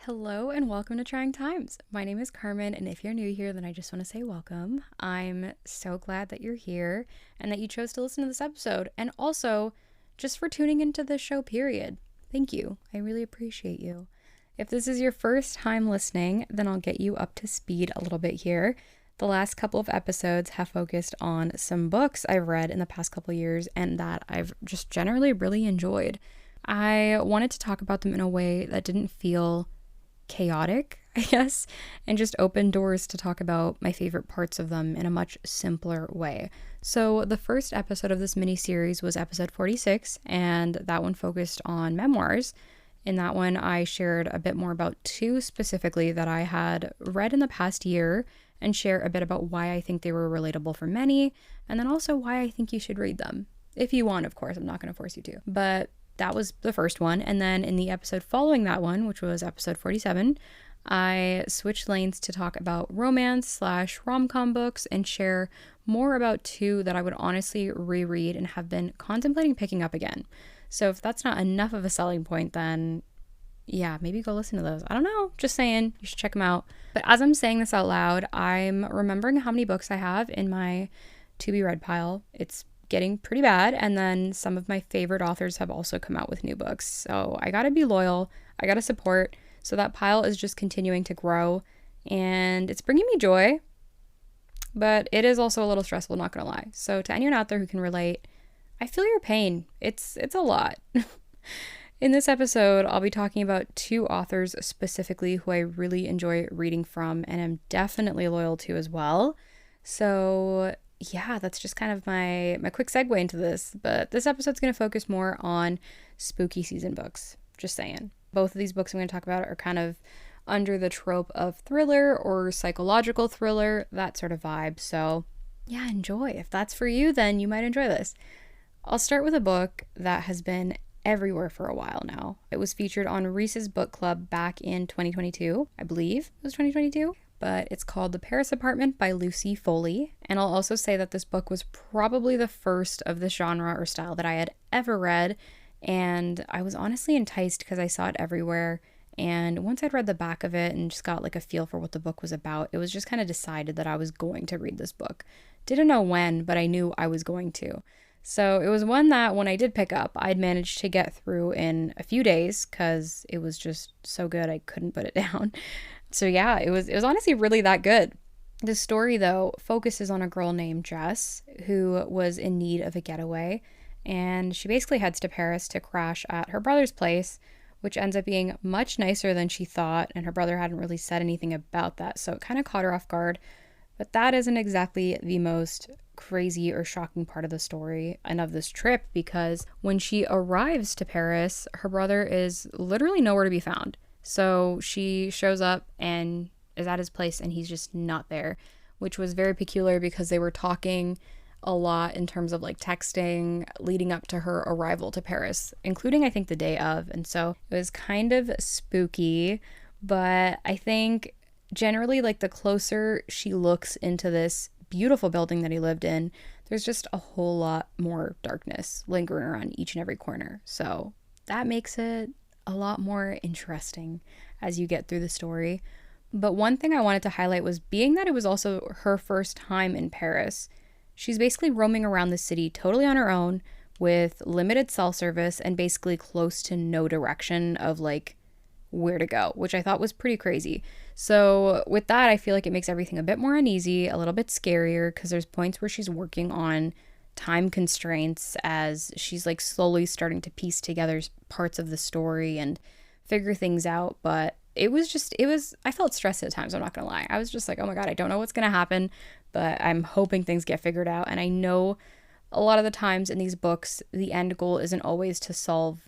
Hello and welcome to Trying Times. My name is Carmen, and if you're new here, then I just want to say welcome. I'm so glad that you're here and that you chose to listen to this episode, and also just for tuning into this show, period. Thank you. I really appreciate you. If this is your first time listening, then I'll get you up to speed a little bit here. The last couple of episodes have focused on some books I've read in the past couple years and that I've just generally really enjoyed. I wanted to talk about them in a way that didn't feel chaotic, I guess, and just open doors to talk about my favorite parts of them in a much simpler way. So the first episode of this mini series was episode 46, and that one focused on memoirs. In that one, I shared a bit more about two specifically that I had read in the past year and share a bit about why I think they were relatable for many, and then also why I think you should read them. If you want, of course, I'm not going to force you to. But that was the first one. And then in the episode following that one, which was episode 47, I switched lanes to talk about romance/rom-com books and share more about two that I would honestly reread and have been contemplating picking up again. So if that's not enough of a selling point, then yeah, maybe go listen to those. I don't know, just saying, you should check them out. But as I'm saying this out loud, I'm remembering how many books I have in my to be read pile. It's getting pretty bad, and then some of my favorite authors have also come out with new books. So I gotta be loyal, I gotta support. So that pile is just continuing to grow, and it's bringing me joy, but it is also a little stressful, not gonna lie. So to anyone out there who can relate, I feel your pain. It's a lot. In this episode, I'll be talking about two authors specifically who I really enjoy reading from and am definitely loyal to as well. So yeah, that's just kind of my quick segue into this. But this episode's going to focus more on spooky season books. Just saying. Both of these books I'm going to talk about are kind of under the trope of thriller or psychological thriller, that sort of vibe. So yeah, enjoy. If that's for you, then you might enjoy this. I'll start with a book that has been everywhere for a while now. It was featured on Reese's Book Club back in 2022. I believe it was 2022. But it's called The Paris Apartment by Lucy Foley. And I'll also say that this book was probably the first of this genre or style that I had ever read. And I was honestly enticed because I saw it everywhere. And once I'd read the back of it and just got like a feel for what the book was about, it was just kind of decided that I was going to read this book. Didn't know when, but I knew I was going to. So it was one that when I did pick up, I'd managed to get through in a few days because it was just so good I couldn't put it down. So yeah, it was honestly really that good. The story, though, focuses on a girl named Jess who was in need of a getaway, and she basically heads to Paris to crash at her brother's place, which ends up being much nicer than she thought, and her brother hadn't really said anything about that, so it kind of caught her off guard. But that isn't exactly the most crazy or shocking part of the story and of this trip, because when she arrives to Paris, her brother is literally nowhere to be found. So she shows up and is at his place and he's just not there, which was very peculiar because they were talking a lot in terms of like texting leading up to her arrival to Paris, including I think the day of. And so it was kind of spooky, but I think generally like the closer she looks into this beautiful building that he lived in, there's just a whole lot more darkness lingering around each and every corner. So that makes it a lot more interesting as you get through the story. But one thing I wanted to highlight was being that it was also her first time in Paris. She's basically roaming around the city totally on her own with limited cell service and basically close to no direction of like where to go, which I thought was pretty crazy. So with that, I feel like it makes everything a bit more uneasy, a little bit scarier, because there's points where she's working on time constraints as she's like slowly starting to piece together parts of the story and figure things out. But I felt stressed at times, I'm not gonna lie. I was just like, oh my god, I don't know what's gonna happen, but I'm hoping things get figured out. And I know a lot of the times in these books, the end goal isn't always to solve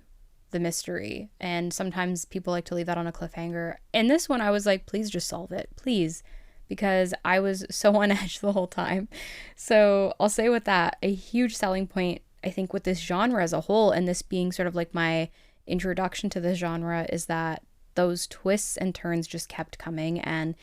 the mystery, and sometimes people like to leave that on a cliffhanger. In this one, I was like, please just solve it, please, because I was so on edge the whole time. So I'll say with that, a huge selling point, I think, with this genre as a whole, and this being sort of like my introduction to this genre, is that those twists and turns just kept coming, and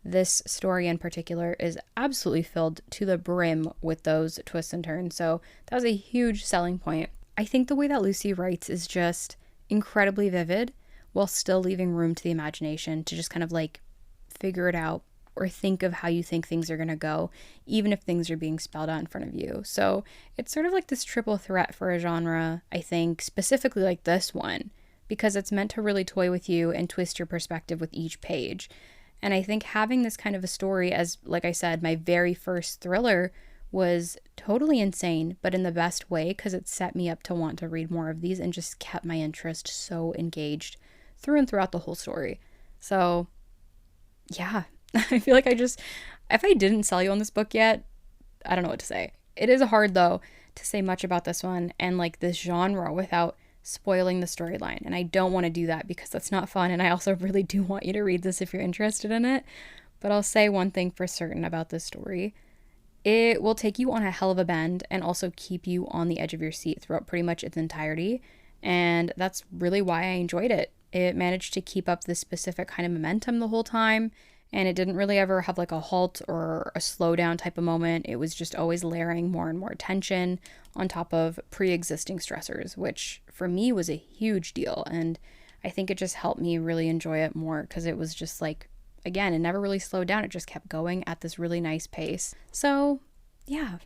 this story in particular is absolutely filled to the brim with those twists and turns. So that was a huge selling point. I think the way that Lucy writes is just incredibly vivid, while still leaving room to the imagination to just kind of like figure it out or think of how you think things are going to go, even if things are being spelled out in front of you. So it's sort of like this triple threat for a genre, I think, specifically like this one, because it's meant to really toy with you and twist your perspective with each page. And I think having this kind of a story as, like I said, my very first thriller was totally insane, but in the best way, because it set me up to want to read more of these and just kept my interest so engaged through and throughout the whole story. So yeah, I feel like if I didn't sell you on this book yet, I don't know what to say. It is hard though to say much about this one and like this genre without spoiling the storyline. And I don't want to do that because that's not fun. And I also really do want you to read this if you're interested in it. But I'll say one thing for certain about this story. It will take you on a hell of a bend and also keep you on the edge of your seat throughout pretty much its entirety. And that's really why I enjoyed it. It managed to keep up this specific kind of momentum the whole time. And it didn't really ever have like a halt or a slowdown type of moment. It was just always layering more and more tension on top of pre-existing stressors, which for me was a huge deal. And I think it just helped me really enjoy it more because it was just like, again, it never really slowed down. It just kept going at this really nice pace. So yeah,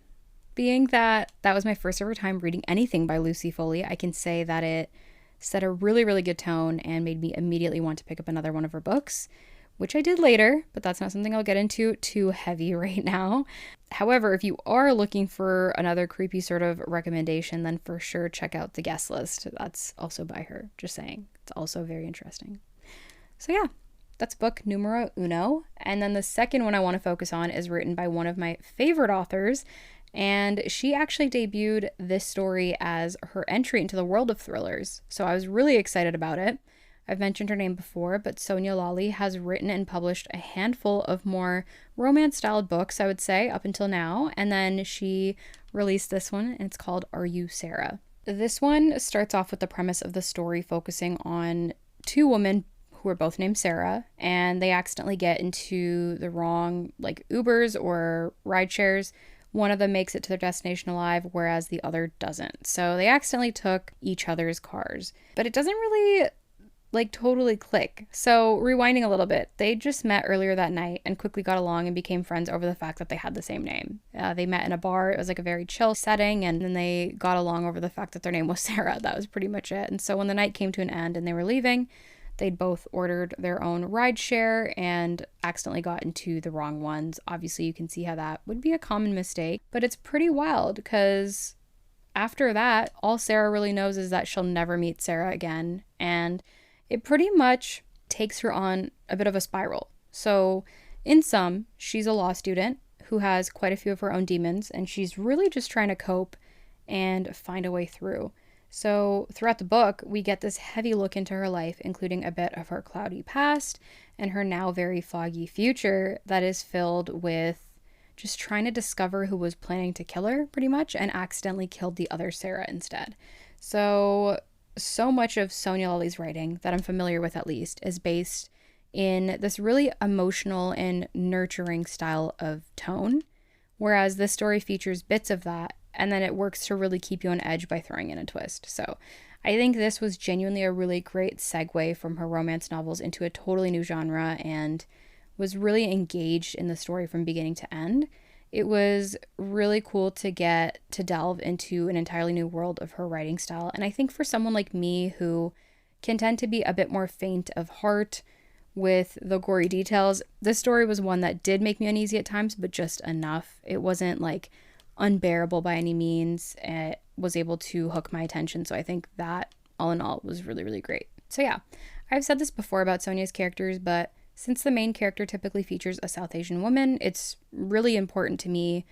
being that that was my first ever time reading anything by Lucy Foley, I can say that it set a really, really good tone and made me immediately want to pick up another one of her books, which I did later, but that's not something I'll get into too heavy right now. However, if you are looking for another creepy sort of recommendation, then for sure check out The Guest List. That's also by her, just saying. It's also very interesting. So yeah, that's book numero uno. And then the second one I want to focus on is written by one of my favorite authors, and she actually debuted this story as her entry into the world of thrillers. So I was really excited about it. I've mentioned her name before, but Sonia Lawley has written and published a handful of more romance-styled books, I would say, up until now. And then she released this one, and it's called Are You Sarah? This one starts off with the premise of the story focusing on two women who are both named Sarah, and they accidentally get into the wrong, like, Ubers or ride shares. One of them makes it to their destination alive, whereas the other doesn't. So they accidentally took each other's cars. But it doesn't really like totally click. So rewinding a little bit, they just met earlier that night and quickly got along and became friends over the fact that they had the same name. They met in a bar. It was like a very chill setting, and then they got along over the fact that their name was Sarah. That was pretty much it. And so when the night came to an end and they were leaving, they'd both ordered their own ride share and accidentally got into the wrong ones. Obviously, you can see how that would be a common mistake, but it's pretty wild because after that, all Sarah really knows is that she'll never meet Sarah again. And it pretty much takes her on a bit of a spiral. So in sum, she's a law student who has quite a few of her own demons, and she's really just trying to cope and find a way through. So throughout the book, we get this heavy look into her life, including a bit of her cloudy past and her now very foggy future that is filled with just trying to discover who was planning to kill her, pretty much, and accidentally killed the other Sarah instead. So much of Sonia Lawley's writing that I'm familiar with, at least, is based in this really emotional and nurturing style of tone, whereas this story features bits of that, and then it works to really keep you on edge by throwing in a twist. So I think this was genuinely a really great segue from her romance novels into a totally new genre, and was really engaged in the story from beginning to end. It was really cool to get to delve into an entirely new world of her writing style. And I think for someone like me who can tend to be a bit more faint of heart with the gory details, this story was one that did make me uneasy at times, but just enough. It wasn't like unbearable by any means. It was able to hook my attention. So I think that all in all was really, really great. So yeah, I've said this before about Sonia's characters, but since the main character typically features a South Asian woman, it's really important to me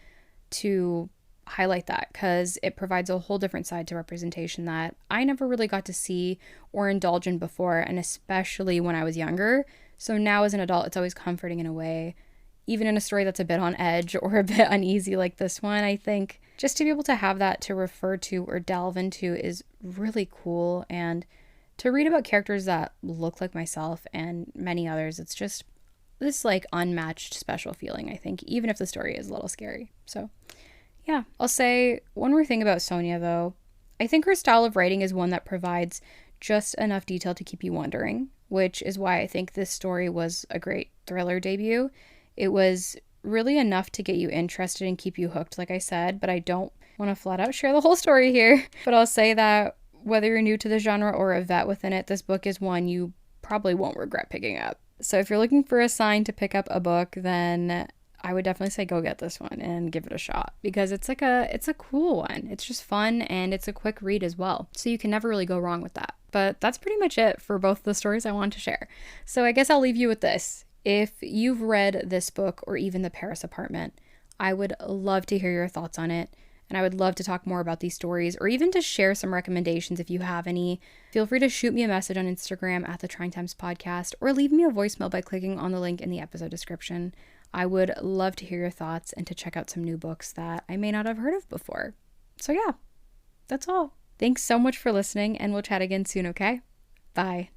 to highlight that because it provides a whole different side to representation that I never really got to see or indulge in before, and especially when I was younger. So now as an adult, it's always comforting in a way, even in a story that's a bit on edge or a bit uneasy like this one. I think just to be able to have that to refer to or delve into is really cool, and to read about characters that look like myself and many others, it's just this like unmatched special feeling, I think, even if the story is a little scary. So yeah, I'll say one more thing about Sonia though. I think her style of writing is one that provides just enough detail to keep you wondering, which is why I think this story was a great thriller debut. It was really enough to get you interested and keep you hooked, like I said, but I don't want to flat out share the whole story here. But I'll say that whether you're new to the genre or a vet within it, this book is one you probably won't regret picking up. So if you're looking for a sign to pick up a book, then I would definitely say go get this one and give it a shot, because it's a cool one. It's just fun and it's a quick read as well. So you can never really go wrong with that. But that's pretty much it for both the stories I wanted to share. So I guess I'll leave you with this. If you've read this book or even The Paris Apartment, I would love to hear your thoughts on it. And I would love to talk more about these stories, or even to share some recommendations if you have any. Feel free to shoot me a message on Instagram at the Trying Times Podcast, or leave me a voicemail by clicking on the link in the episode description. I would love to hear your thoughts and to check out some new books that I may not have heard of before. So yeah, that's all. Thanks so much for listening, and we'll chat again soon, okay? Bye.